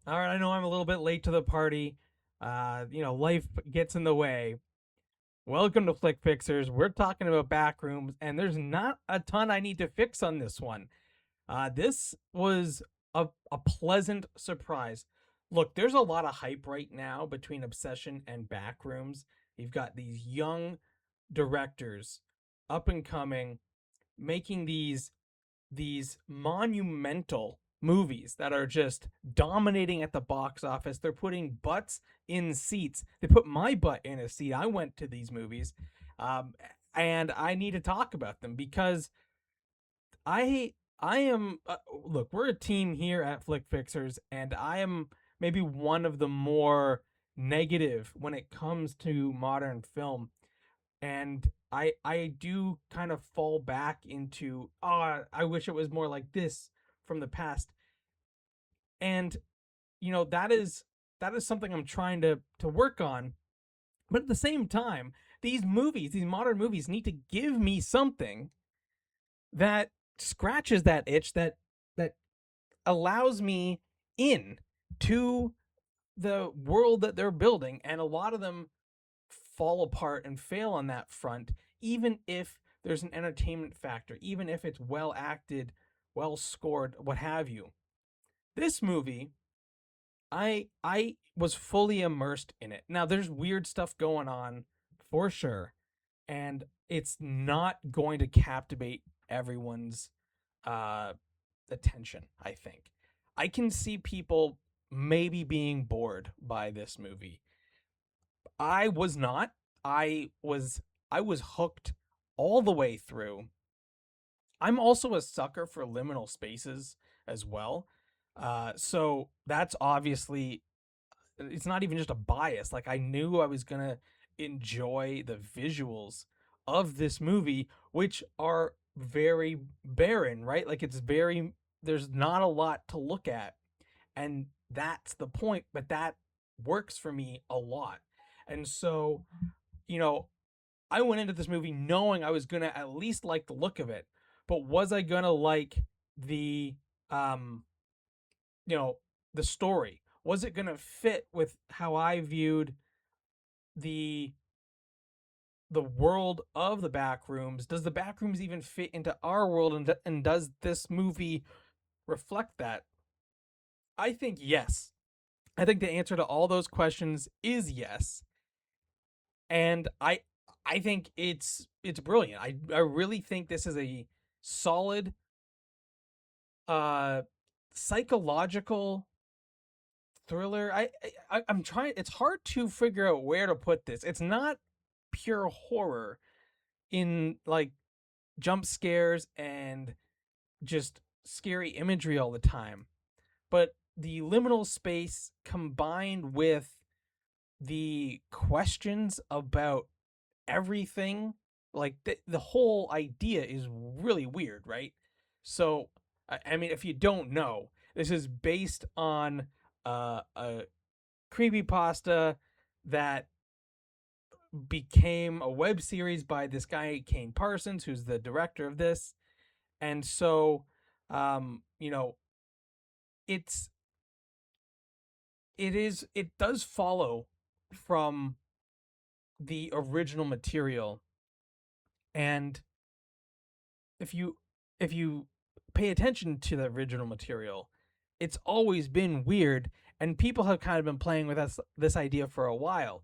All right, I know I'm a little bit late to the party. Life gets in the way. Welcome to Flick Fixers. We're talking about Backrooms, and there's not a ton I need to fix on this one. This was a pleasant surprise. Look, there's a lot of hype right now between Obsession and Backrooms. You've got these young directors, up and coming, making these monumental movies that are just dominating at the box office. They're putting butts in seats. They put my butt in a seat. I went to these movies, um, and I need to talk about them because I am. Look, we're a team here at Flick Fixers, and I am maybe one of the more negative when it comes to modern film, and I do kind of fall back into, oh, I wish it was more like this from the past. And that is something I'm trying to work on. But at the same time, these modern movies need to give me something that scratches that itch, that allows me in to the world that they're building, and a lot of them fall apart and fail on that front, even if there's an entertainment factor, even if it's well acted, well scored, what have you. This movie, I was fully immersed in it. Now there's weird stuff going on for sure, and it's not going to captivate everyone's uh attention, I think. I can see people maybe being bored by this movie. I was not. I was hooked all the way through. I'm also a sucker for liminal spaces as well. So that's obviously, it's not even just a bias. Like, I knew I was gonna enjoy the visuals of this movie, which are very barren, right? Like, it's very, there's not a lot to look at, and that's the point. But that works for me a lot. And so, you know, I went into this movie knowing I was gonna at least like the look of it, but was I gonna like the um you know the story? Was it gonna fit with how I viewed the the world of the Backrooms? Does the Backrooms even fit into our world, and does this movie reflect that? I think yes. I think the answer to all those questions is yes, and I think it's brilliant. I really think this is a solid uh psychological thriller. I'm trying. It's hard to figure out where to put this. It's not pure horror in like jump scares and just scary imagery all the time, but the liminal space combined with the questions about everything, like the whole idea is really weird, right? So I mean, if you don't know, this is based on a creepypasta that became a web series by this guy Kane Parsons, who's the director of this. And so, you know, it's it does follow from the original material. And if you if you pay attention to the original material, it's always been weird, and people have kind of been playing with this idea for a while.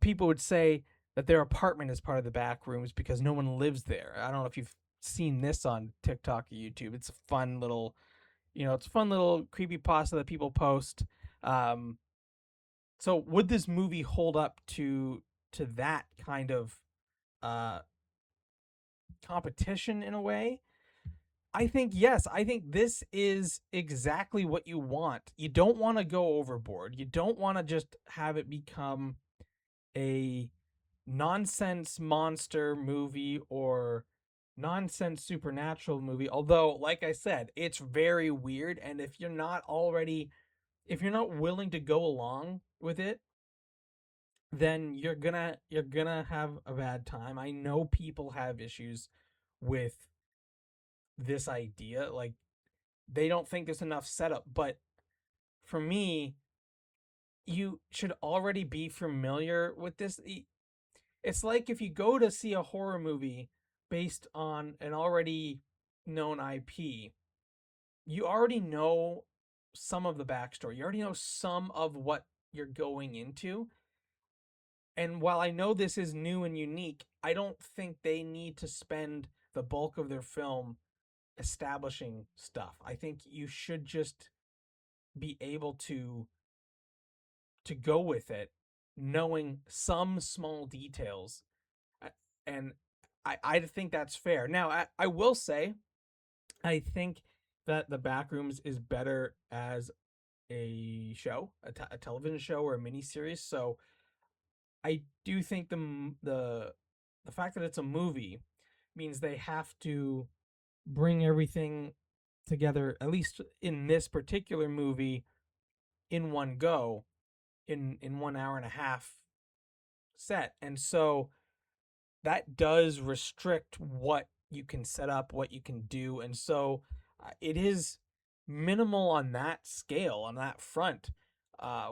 People would say that their apartment is part of the back rooms because no one lives there. I don't know if you've seen this on TikTok or YouTube. It's a fun little, it's a fun little creepy pasta that people post. Um, so would this movie hold up to that kind of uh competition in a way? I think yes. I think this is exactly what you want. You don't want to go overboard. You don't want to just have it become a nonsense monster movie or nonsense supernatural movie. Although, like I said, it's very weird, and if you're not willing to go along with it, then you're gonna have a bad time. I know people have issues with this idea. Like, they don't think there's enough setup, but for me, you should already be familiar with this. It's like if you go to see a horror movie based on an already known IP, you already know some of the backstory. You already know some of what you're going into. And while I know this is new and unique, I don't think they need to spend the bulk of their film establishing stuff. I think you should just be able to go with it knowing some small details. Uh, and I think that's fair. Now, I will say I think that the Backrooms is better as a show, a television show or a miniseries. So I do think the fact that it's a movie means they have to bring everything together, at least in this particular movie, in one go, in 1 hour and a half set. And so that does restrict what you can set up, what you can do. And so it is minimal on that scale, on that front,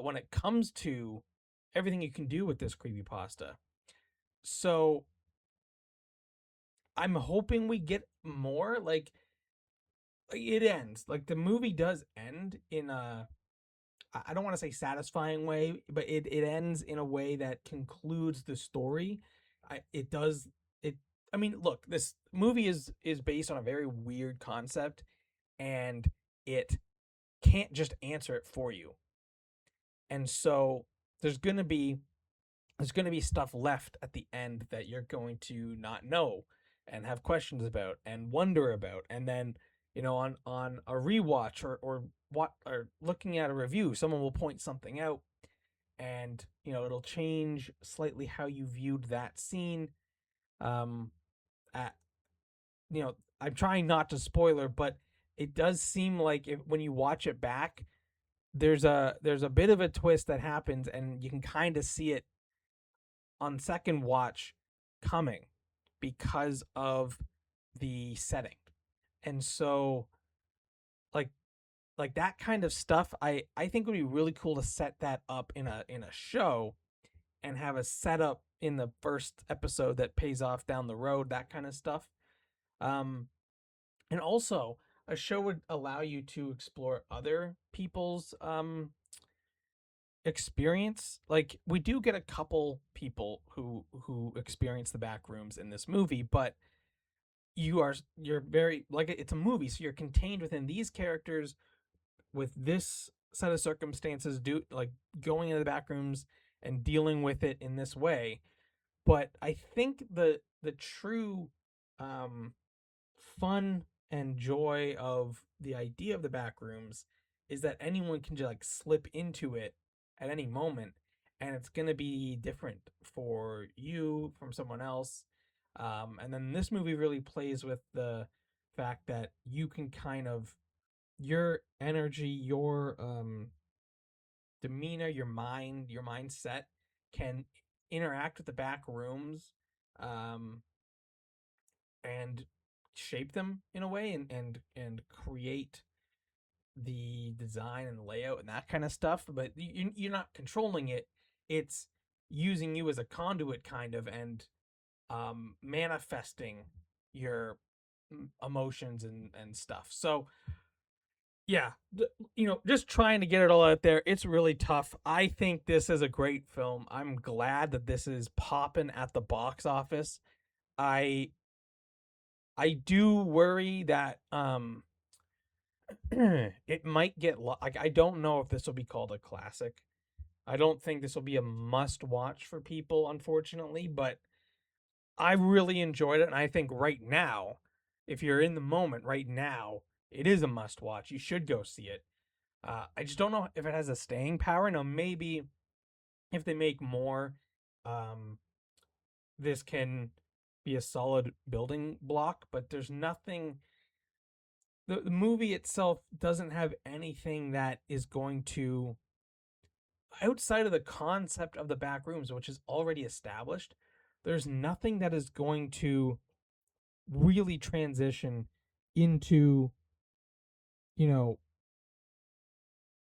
when it comes to everything you can do with this creepypasta. So I'm hoping we get more. Like, it ends. Like, the movie does end in a, I don't want to say satisfying way, but it ends in a way that concludes the story. It does it. I mean, look, this movie is based on a very weird concept, and it can't just answer it for you. And so there's gonna be there's gonna be stuff left at the end that you're going to not know and have questions about and wonder about, and then on a rewatch or what or looking at a review, someone will point something out and it'll change slightly how you viewed that scene. um at, I'm trying not to spoiler, but it does seem like when you watch it back, there's a bit of a twist that happens, and you can kind of see it on second watch coming because of the setting. And so, like that kind of stuff, I think would be really cool to set that up in a show and have a setup in the first episode that pays off down the road, that kind of stuff. Um, and also, a show would allow you to explore other people's experience. Like, we do get a couple people who experience the back rooms in this movie, but you're very, like, it's a movie, so you're contained within these characters with this set of circumstances, do like going into the back rooms and dealing with it in this way. But I think the true um, fun and joy of the idea of the back rooms is that anyone can just like slip into it at any moment, and it's gonna be different for you from someone else. And then this movie really plays with the fact that you can kind of your energy, your demeanor, your mind, your mindset can interact with the back rooms, um, and shape them in a way, and create the design and layout and that kind of stuff. But you're not controlling it; it's using you as a conduit, kind of, and manifesting your emotions and stuff. So yeah, just trying to get it all out there. It's really tough. I think this is a great film. I'm glad that this is popping at the box office. I I do worry that it might get like, I don't know if this will be called a classic. I don't think this will be a must watch for people, unfortunately, but I really enjoyed it, and I think right now, if you're in the moment right now, it is a must watch. You should go see it. I just don't know if it has a staying power. Now, maybe if they make more, um, this can be a solid building block, but there's nothing. The movie itself doesn't have anything that is going to, outside of the concept of the back rooms, which is already established, there's nothing that is going to really transition into, you know,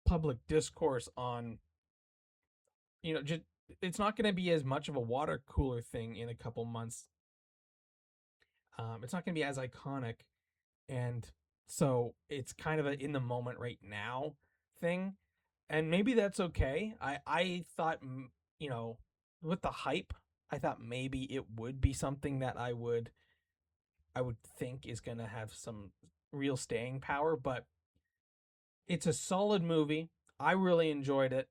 public discourse on, just it's not going to be as much of a water cooler thing in a couple months. It's not going to be as iconic, and so it's kind of a in the moment right now thing, and maybe that's okay. I thought, you know with the hype, I thought maybe it would be something that I would think is going to have some real staying power, but it's a solid movie. I really enjoyed it,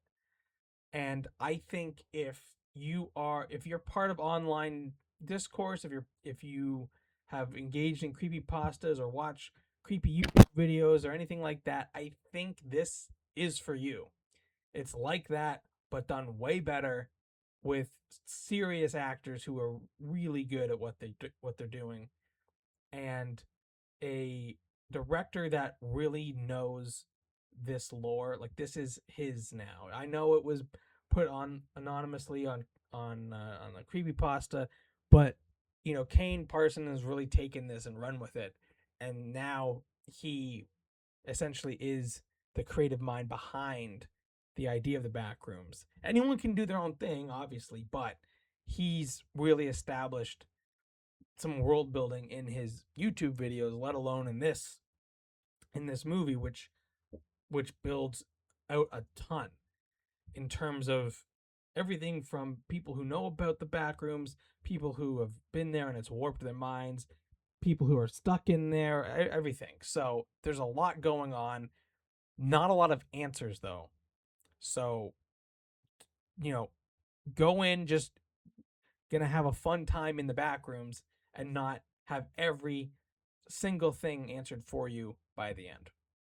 and I think if you're part of online discourse, if you have engaged in creepy pastas or watch creepy YouTube videos or anything like that, I think this is for you. It's like that, but done way better, with serious actors who are really good at what they're doing, and a director that really knows this lore. Like, this is his now. I know it was put on anonymously on a creepypasta, but Kane Parson has really taken this and run with it, and now he essentially is the creative mind behind the idea of the Backrooms. Anyone can do their own thing, obviously, but he's really established some world building in his YouTube videos, let alone in this movie, which builds out a ton in terms of everything from people who know about the back rooms, people who have been there and it's warped their minds, people who are stuck in there, everything. So there's a lot going on, not a lot of answers though. So, you know, go in just gonna have a fun time in the back rooms and not have every single thing answered for you by the end.